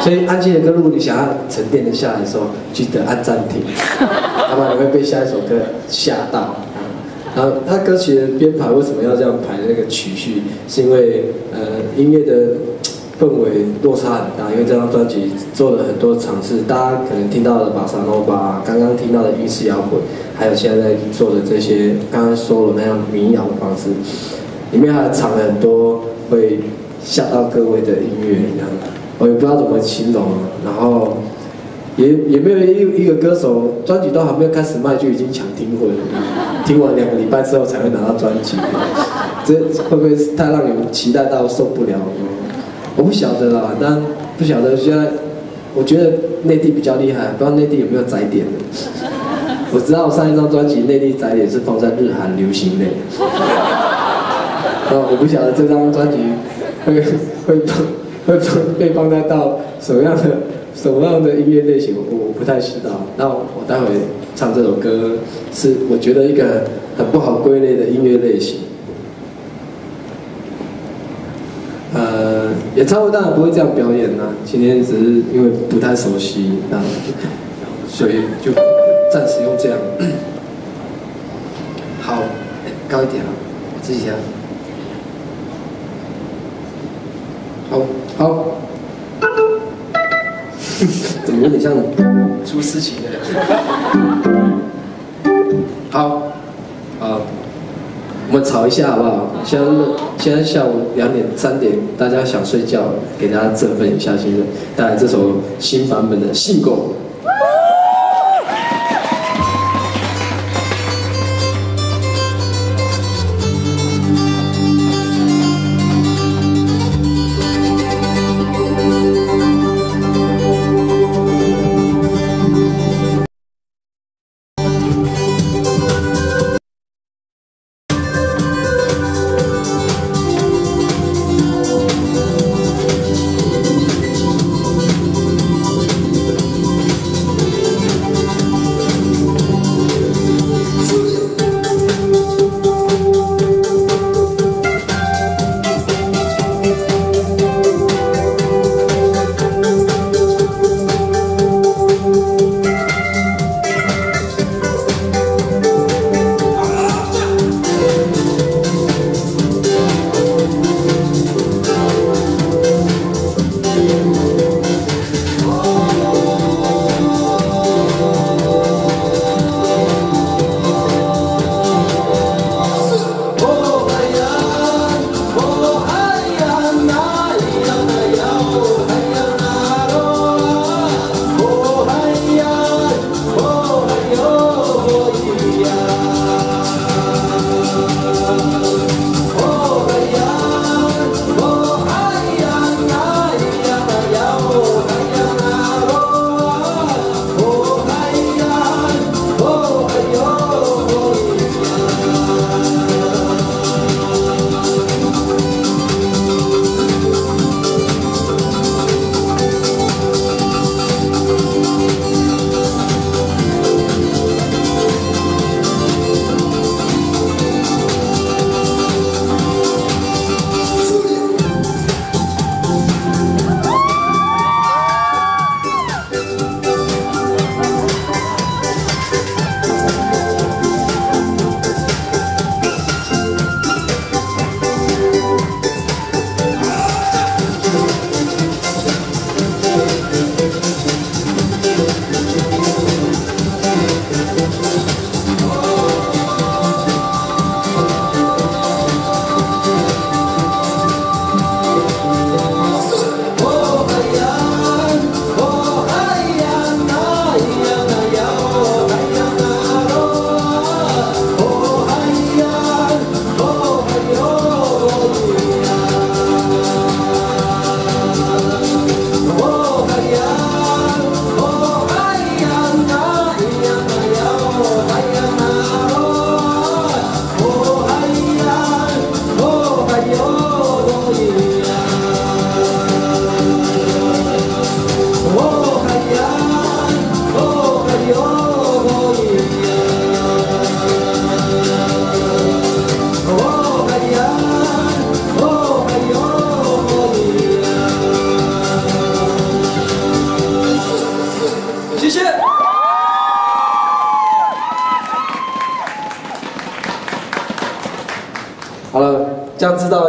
所以安静的歌，如果你想要沉淀的下来的时候，记得按暂停，要不然你会被下一首歌吓到。然后他歌曲的编排为什么要这样排那个曲序？是因为音乐的氛围落差很大，因为这张专辑做了很多尝试，大家可能听到的巴萨诺巴，刚刚听到的英式摇滚，还有现在在做的这些刚刚说的那样民谣的方式，里面还藏了很多会吓到各位的音乐，这样我也不知道怎么形容，然后也没有一个歌手专辑都还没有开始卖就已经抢听婚，听完2个礼拜之后才会拿到专辑，这会不会太让你们期待到受不了？我不晓得啦，但不晓得现在，我觉得内地比较厉害，不知道内地有没有载点。我知道上一张专辑内地载点是放在日韩流行类，我不晓得这张专辑会被放在到什么样的音乐类型，我不太知道。那我待会唱这首歌是我觉得一个很不好归类的音乐类型。演唱会当然不会这样表演啦，今天只是因为不太熟悉，所以就暂时用这样。好，高一点啊，自己讲。好，怎么有点像出事情的人？好，我们吵一下好不好？现在下午2点3点，大家想睡觉，给大家振奋一下精神，带来这首新版本的《信狗》。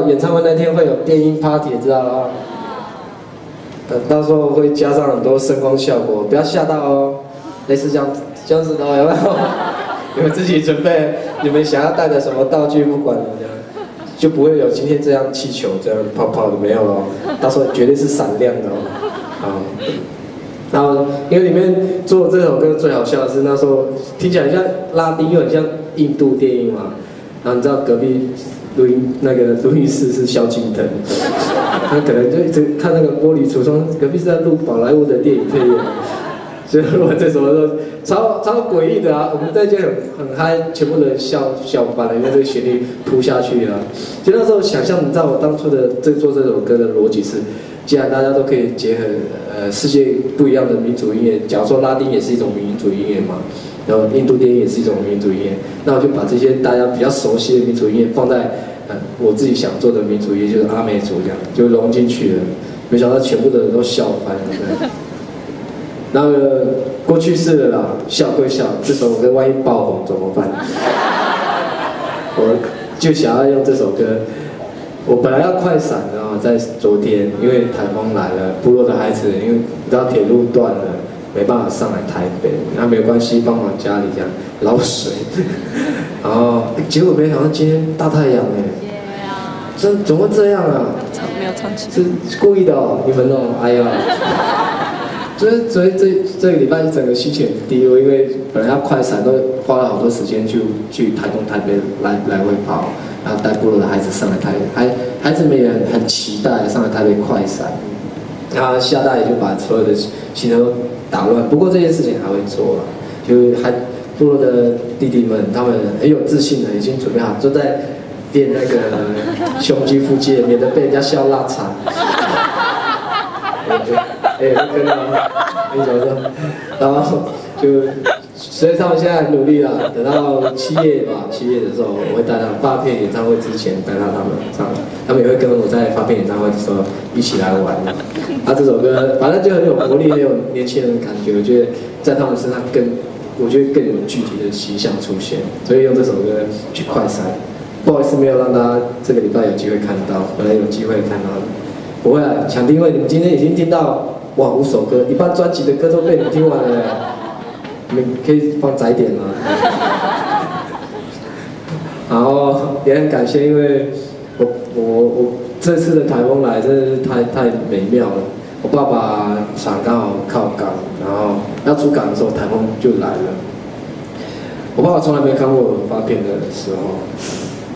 演唱会那天会有电音 party， 知道了吗？到时候会加上很多声光效果，不要吓到哦。类似这样子的，有没有？你们自己准备，你们想要带的什么道具，不管了，这样就不会有今天这样气球这样泡泡的没有了，到时候绝对是闪亮的哦。好，然后因为里面做这首歌最好笑的是那时候听起来像拉丁，又很像印度电影嘛。然后你知道隔壁录音室是萧敬腾，他可能就一直看那个玻璃橱窗，隔壁是在录宝莱坞的电影配乐。所以录完这首的时候，超诡异的啊！我们在这很嗨，全部人笑翻了，因为这个旋律扑下去啊。就那时候想象，你知道我当初的做这首歌的逻辑是，既然大家都可以结合世界不一样的民族音乐，假如说拉丁也是一种民族音乐嘛，然后印度电影也是一种民族音乐，那我就把这些大家比较熟悉的民族音乐放在我自己想做的民族音乐，就是阿美族这样，就融进去了。没想到全部的人都笑翻了，对。然后过去式了啦，笑归笑，这首歌万一爆红怎么办？我就想要用这首歌。我本来要快闪的啊，在昨天，因为台风来了，部落的孩子因为你知道铁路断了，没办法上来台北，那没有关系，帮忙家里这样捞水。然后结果没想到今天大太阳哎，怎么会这样啊？没有唱起，是故意的哦，你们哦，哎呀。所以这个礼拜一整个心情很低落，因为本来要快闪，都花了好多时间去台东、台北来回跑，然后带部落的孩子上来台北，孩子们也很期待上来台北快闪。然后下大雨就把所有的行程都打乱，不过这件事情还会做了，就部落的弟弟们他们很有自信的，已经准备好，就在练那个胸肌腹肌，免得被人家笑拉长。跟到很久的，然后所以他们现在很努力啦。等到7月的时候，我会带他们发片演唱会之前带他们上，他们也会跟我在发片演唱会的时候一起来玩。这首歌反正就很有活力，很有年轻人的感觉，我觉得在他们身上我觉得更有具体的形象出现，所以用这首歌去快闪。不好意思，没有让大家这个礼拜有机会看到，本来有机会看到的。不会啊，抢定位！你们今天已经听到哇5首歌，一般专辑的歌都被你们听完了，你们可以放窄点吗？然后也很感谢，因为我这次的台风来真的是太美妙了。我爸爸厂刚好靠港，然后要出港的时候台风就来了。我爸爸从来没看过我发片的时候，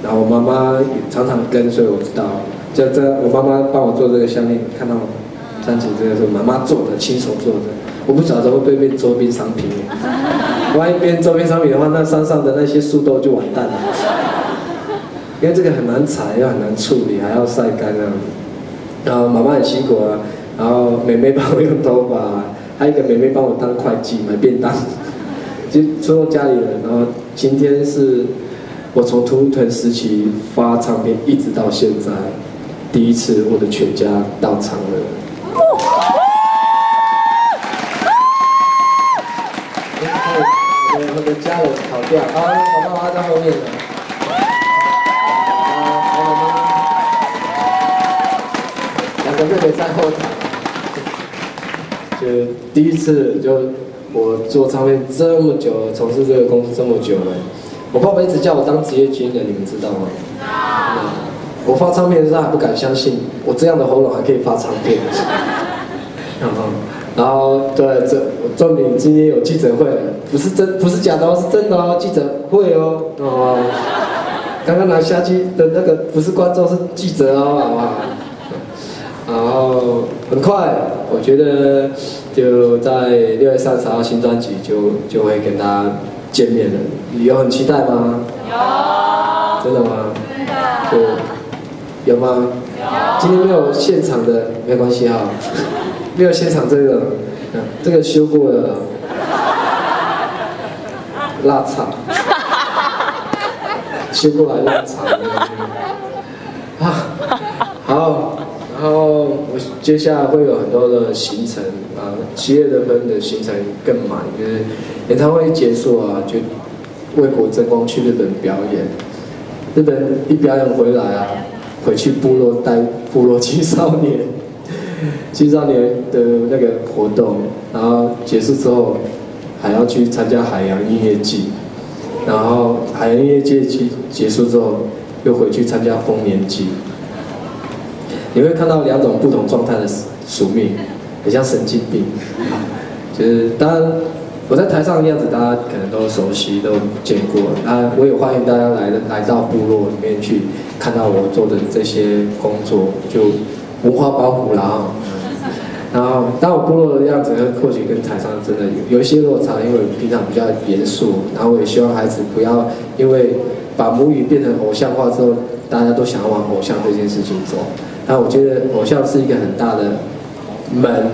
然后我妈妈也常常跟，所以我知道。我妈妈帮我做这个项链，看到吗？三姐这个是妈妈做的，亲手做的。我不晓得会不会变周边商品，万一变周边商品的话，那山上的那些树豆就完蛋了。因为这个很难采，又很难处理，还要晒干啊。然后妈妈很辛苦啊，然后妹妹帮我用头发，还有一个妹妹帮我当会计买便当，就出动家里人。然后今天是我从图腾时期发唱片一直到现在。第一次，我的全家到场了。我的家人跑掉，我妈妈在后面了。我妈妈2个妹妹在后台。就第一次，就我做唱片这么久了，从事这个工作这么久了。我爸爸一直叫我当职业军人，你们知道吗？我发唱片的时候还不敢相信，我这样的喉咙还可以发唱片。然后对，我证明今天有记者会了，不是假的哦，是真的哦，记者会哦。刚刚拿下机的那个不是观众，是记者哦，好不好？然后很快，我觉得就在6月30号新专辑就会跟大家见面了。有很期待吗？有。真的吗？真的。有吗？有。今天没有现场的，没关系啊，没有现场这个修过了，拉长，修过来拉长。好，然后我接下来会有很多的行程啊，7月份的行程更满，就是演唱会结束啊，就为国争光去日本表演。日本一表演回来啊，回去部落带部落青少年的那个活动，然后结束之后还要去参加海洋音乐季，然后海洋音乐季结束之后又回去参加丰年祭。你会看到2种不同状态的宿命，很像神经病。就是当然我在台上的样子，大家可能都熟悉，都见过。我也欢迎大家来到部落里面去看到我做的这些工作，就文化保护啦。然后，当我部落的样子或许跟台上真的有一些落差，因为平常比较严肃。然后我也希望孩子不要因为把母语变成偶像化之后，大家都想要往偶像这件事情走。那我觉得偶像是一个很大的门，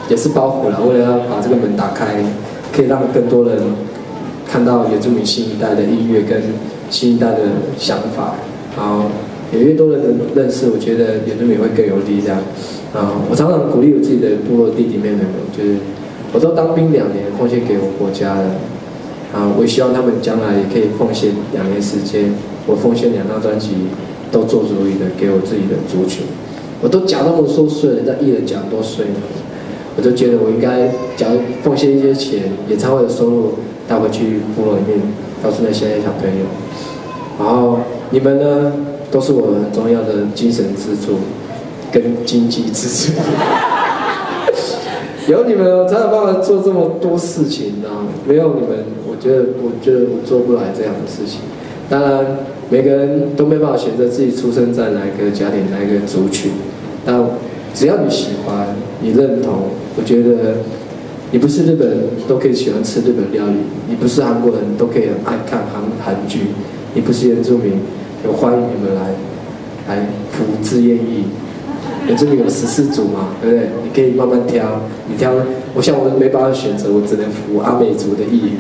也是包袱啦。为了要把这个门打开，可以让更多人看到原住民新一代的音乐跟新一代的想法。然后有越多人认识，我觉得原住民会更有力量。我常常鼓励我自己的部落弟弟妹妹们，就是我都当兵2年，奉献给我国家了。我也希望他们将来也可以奉献2年时间，我奉献2张专辑。都做足以的给我自己的族群，我都缴那么多税了，在艺人缴多税呢？我就觉得我应该假如奉献一些钱，演唱会的收入带回去部落里面，告诉那些小朋友。然后你们呢，都是我很重要的精神支柱跟经济支柱。有你们，我才有办法做这么多事情啊！没有你们，我觉得我做不来这样的事情。当然。每个人都没办法选择自己出生在哪一个家庭、哪一个族群，但只要你喜欢、你认同，我觉得你不是日本人都可以喜欢吃日本料理，你不是韩国人都可以很爱看韩剧，你不是原住民，我欢迎你们来服志愿役。原住民有14族嘛，对不对？你可以慢慢挑，你挑。我想我没办法选择，我只能服阿美族的役。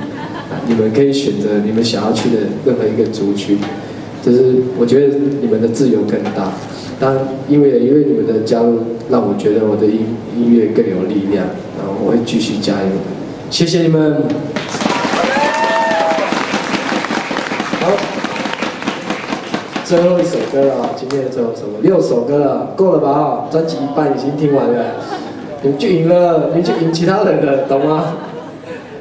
你们可以选择你们想要去的任何一个族群。就是我觉得你们的自由更大，当然因为你们的加入，让我觉得我的音乐更有力量，然后我会继续加油的，谢谢你们。好，最后一首歌了，今天的最后一首歌，6首歌了，够了吧？专辑一半已经听完了，你们就赢了，你就赢其他人了，懂吗？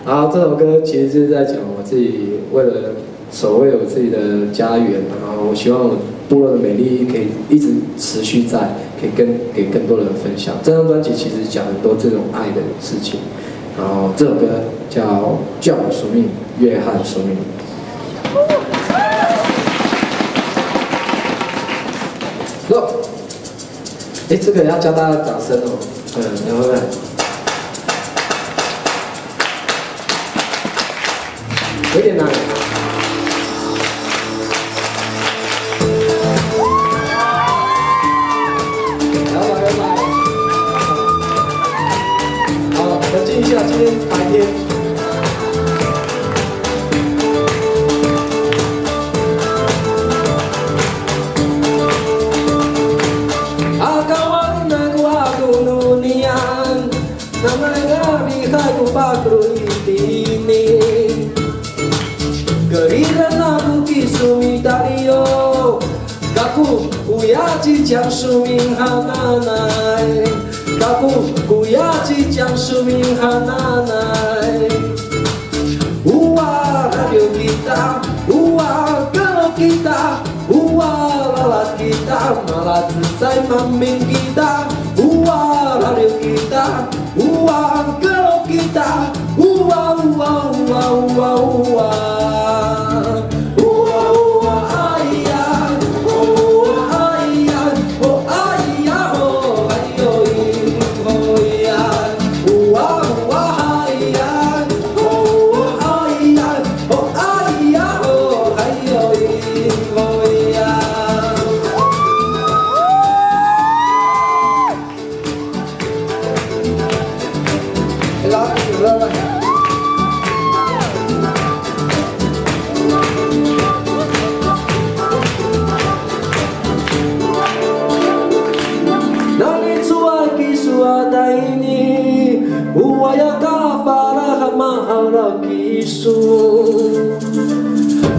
然后这首歌其实是在讲我自己为了。守卫我自己的家园，然后我希望我部落的美丽可以一直持续在，可以给更多人分享。这张专辑其实讲很多这种爱的事情，然后这首歌叫《叫我宿命》，约翰宿命。这个要教大家掌声哦，然后呢，有点难。冷静一下，今天白天。Kaku kuyaji jang suming hananai Uwa radio kita, uwa kalau kita Uwa lalat kita, malah selesai maming kita Uwa radio kita, uwa kalau kita Uwa, uwa, uwa, uwa, uwa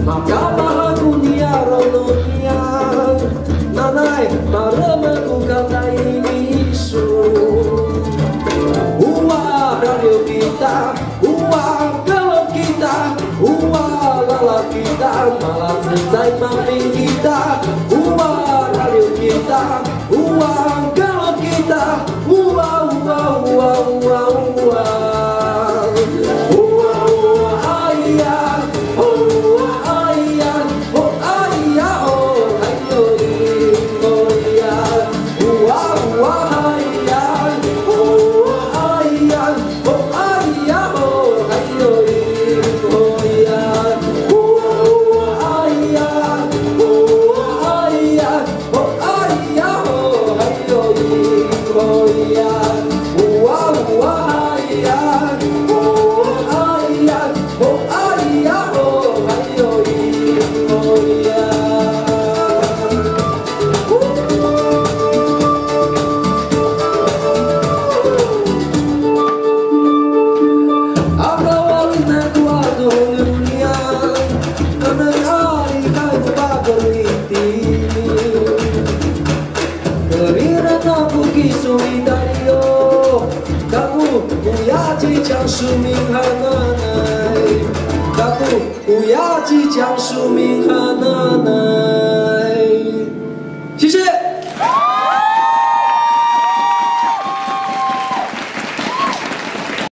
Maka bahagia rononia Nana marama ku kau tak isu. Radio kita, kalau kita, lala kita, malah selesai mampir kita. Radio kita, kalau kita,讲述明哈奶奶，大姑乌鸦鸡讲述明哈奶奶，谢谢。